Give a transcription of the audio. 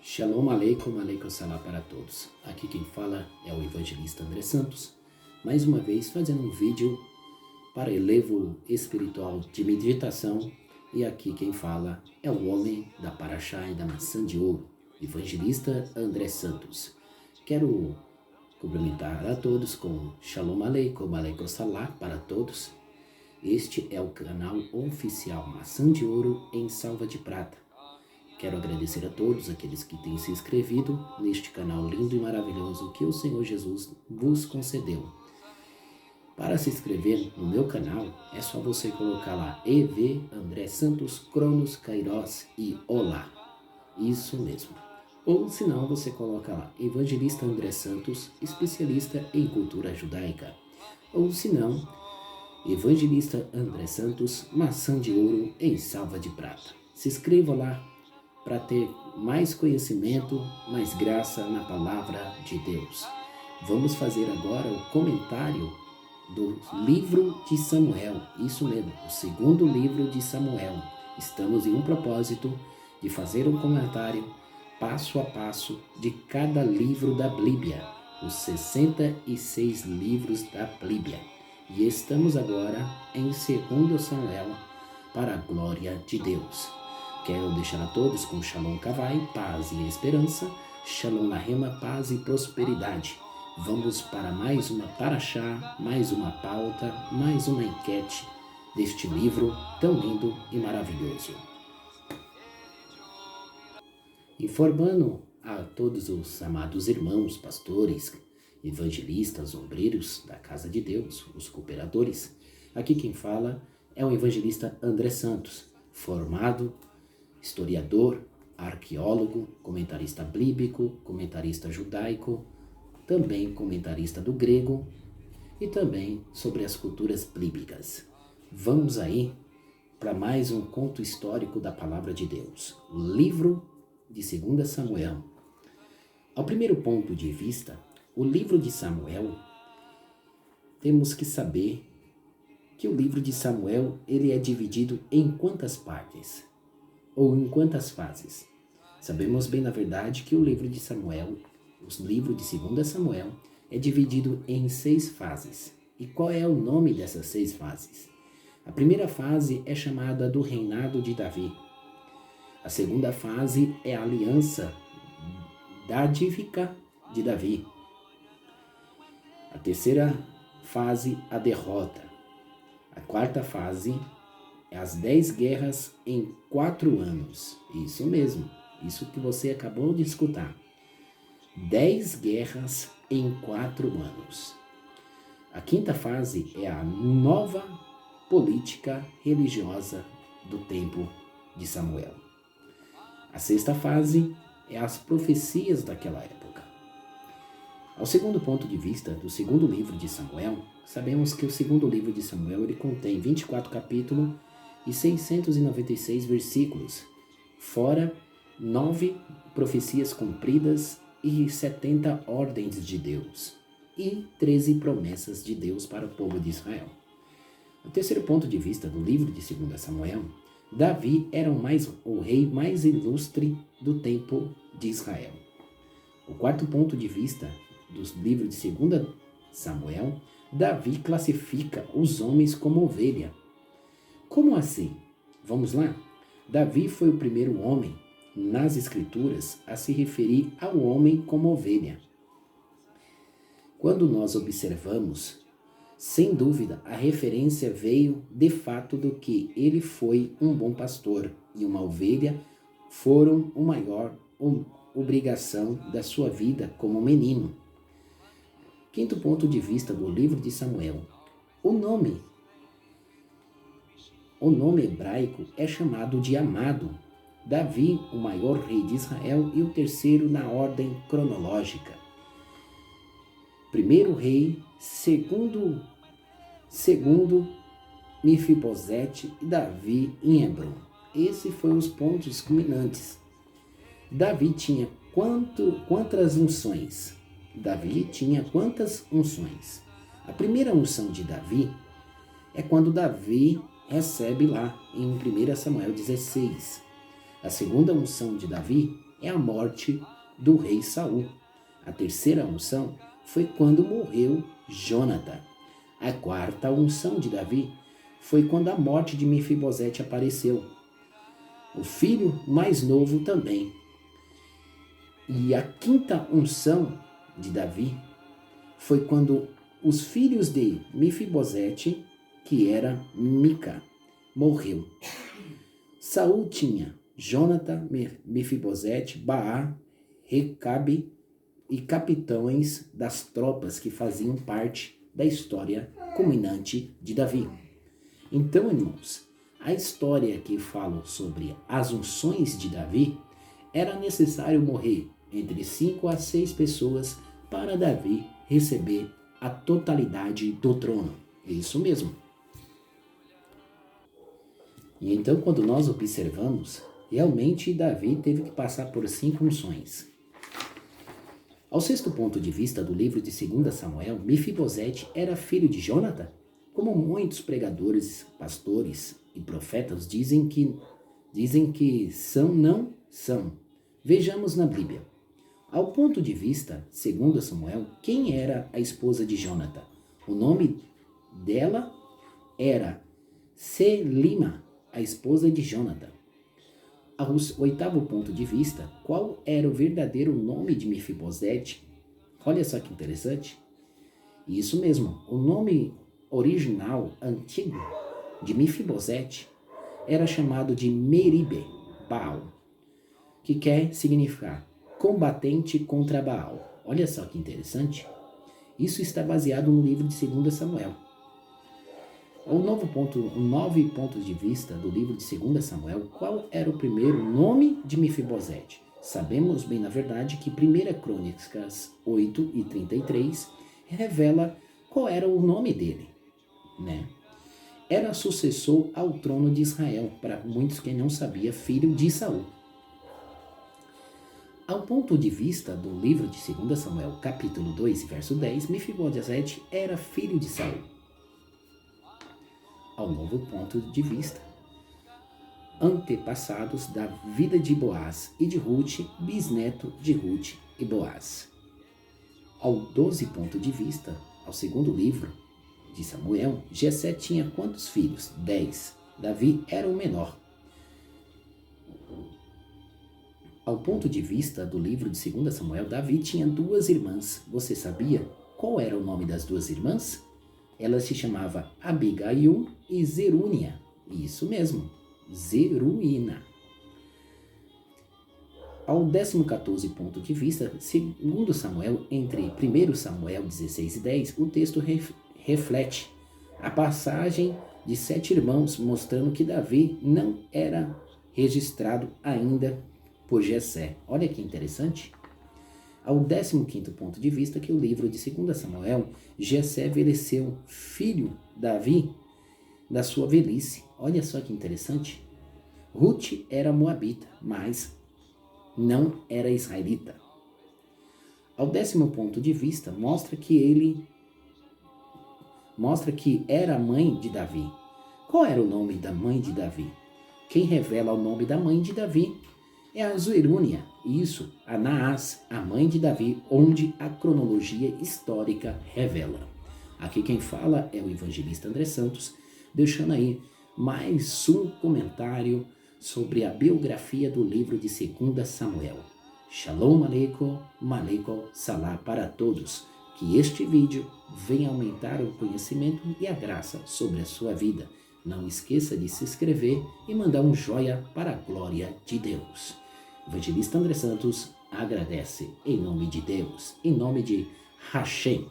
Shalom aleikum, aleikum salam para todos. Aqui quem fala é o evangelista André Santos, mais uma vez fazendo um vídeo para elevo espiritual de meditação. E aqui quem fala é o homem da Paraxá e da maçã de ouro, evangelista André Santos. Quero cumprimentar a todos com Shalom aleikum, aleikum salam para todos. Este é o canal oficial Maçã de Ouro em Salva de Prata. Quero agradecer a todos aqueles que têm se inscrevido neste canal lindo e maravilhoso que o Senhor Jesus vos concedeu. Para se inscrever no meu canal, é só você colocar lá EV André Santos, Cronos, Kairos e Olá. Isso mesmo. Ou se não, você coloca lá Evangelista André Santos, especialista em cultura judaica. Ou se não, Evangelista André Santos, maçã de ouro em salva de prata. Se inscreva lá para ter mais conhecimento, mais graça na palavra de Deus. Vamos fazer agora o comentário do livro de Samuel. Isso mesmo, o segundo livro de Samuel. Estamos em um propósito de fazer um comentário passo a passo de cada livro da Bíblia, os 66 livros da Bíblia. E estamos agora em 2 Samuel, para a glória de Deus. Quero deixar a todos com Shalom Kavai, paz e esperança, Shalom Lahema, paz e prosperidade. Vamos para mais uma paraxá, mais uma pauta, mais uma enquete deste livro tão lindo e maravilhoso. Informando a todos os amados irmãos, pastores, evangelistas, obreiros da casa de Deus, os cooperadores. Aqui quem fala é o evangelista André Santos, formado historiador, arqueólogo, comentarista bíblico, comentarista judaico, também comentarista do grego e também sobre as culturas bíblicas. Vamos aí para mais um conto histórico da palavra de Deus, o livro de 2 Samuel. Ao primeiro ponto de vista, o livro de Samuel, temos que saber que o livro de Samuel ele é dividido em quantas partes ou em quantas fases. Sabemos bem, na verdade, que o livro de Samuel, o livro de 2 Samuel, é dividido em 6 fases. E qual é o nome dessas 6 fases? A primeira fase é chamada do reinado de Davi. A segunda fase é a aliança davídica de Davi. A terceira fase, a derrota. A quarta fase é as 10 guerras em 4 anos. Isso mesmo, isso que você acabou de escutar. 10 guerras em 4 anos. A quinta fase é a nova política religiosa do tempo de Samuel. A sexta fase é as profecias daquela época. Ao segundo ponto de vista do segundo livro de Samuel, sabemos que o segundo livro de Samuel ele contém 24 capítulos e 696 versículos, fora 9 profecias cumpridas e 70 ordens de Deus e 13 promessas de Deus para o povo de Israel. O terceiro ponto de vista do livro de 2 Samuel, Davi era o rei mais ilustre do tempo de Israel. O quarto ponto de vista dos livros de 2 Samuel, Davi classifica os homens como ovelha. Como assim? Vamos lá? Davi foi o primeiro homem nas escrituras a se referir ao homem como ovelha. Quando nós observamos, sem dúvida, a referência veio de fato do que ele foi um bom pastor e uma ovelha foram a maior obrigação da sua vida como menino. Quinto ponto de vista do livro de Samuel. O nome hebraico é chamado de Amado. Davi, o maior rei de Israel e o terceiro na ordem cronológica. Primeiro rei, segundo Mefibosete e Davi em Hebron. Esses foram os pontos culminantes. Davi tinha quantas unções? Davi tinha quantas unções? A primeira unção de Davi é quando Davi recebe lá em 1 Samuel 16. A segunda unção de Davi é a morte do rei Saul. A terceira unção foi quando morreu Jonatã. A quarta unção de Davi foi quando a morte de Mefibosete apareceu. O filho mais novo também. E a quinta unção de Davi foi quando os filhos de Mefibosete, que era Mica, morreu. Saul tinha Jonatã, Mefibosete, Baá, Recabe e capitães das tropas que faziam parte da história culminante de Davi. Então, irmãos, a história que fala sobre as unções de Davi, era necessário morrer entre 5 a 6 pessoas para Davi receber a totalidade do trono. É isso mesmo. E então, quando nós observamos, realmente Davi teve que passar por 5 unções. Ao sexto ponto de vista do livro de 2 Samuel, Mefibosete era filho de Jonatã? Como muitos pregadores, pastores e profetas dizem que são, não são. Vejamos na Bíblia. Ao ponto de vista, 2 Samuel, quem era a esposa de Jonatã? O nome dela era Selima, a esposa de Jonatã. Ao oitavo ponto de vista, qual era o verdadeiro nome de Mefibosete? Olha só que interessante. Isso mesmo, o nome original, antigo, de Mefibosete era chamado de Meribe Baal, que quer significar combatente contra Baal. Olha só que interessante. Isso está baseado no livro de 2 Samuel. O 9 pontos de vista do livro de 2 Samuel, qual era o primeiro nome de Mefibosete? Sabemos bem, na verdade, que 1 Crônicas 8 e 33 revela qual era o nome dele, né? Era sucessor ao trono de Israel, para muitos que não sabia, filho de Saul. Ao ponto de vista do livro de 2 Samuel, capítulo 2, verso 10, Mefibosete era filho de Saul. Ao novo ponto de vista, antepassados da vida de Boaz e de Ruth, bisneto de Ruth e Boaz. Ao 12 ponto de vista, ao segundo livro de Samuel, Jessé tinha quantos filhos? 10. Davi era o menor. Ao ponto de vista do livro de 2 Samuel, Davi tinha 2 irmãs. Você sabia qual era o nome das 2 irmãs? Ela se chamava Abigail e Zerúnia. Isso mesmo, Zeruína. Ao 14º ponto de vista, segundo Samuel, entre 1 Samuel 16 e 10, o texto reflete a passagem de 7 irmãos, mostrando que Davi não era registrado ainda por Jessé. Olha que interessante. Ao 15º ponto de vista, que o livro de 2 Samuel, Jessé envelheceu filho Davi da sua velhice. Olha só que interessante. Ruth era moabita, mas não era israelita. Ao 10º ponto de vista, mostra que era a mãe de Davi. Qual era o nome da mãe de Davi? Quem revela o nome da mãe de Davi é a Zerúnia, isso, a Naás, a mãe de Davi, onde a cronologia histórica revela. Aqui quem fala é o evangelista André Santos, deixando aí mais um comentário sobre a biografia do livro de 2 Samuel. Shalom Aleikum, Maleikum Salah para todos. Que este vídeo venha aumentar o conhecimento e a graça sobre a sua vida. Não esqueça de se inscrever e mandar um joia para a glória de Deus. Evangelista André Santos agradece em nome de Deus, em nome de Hashem.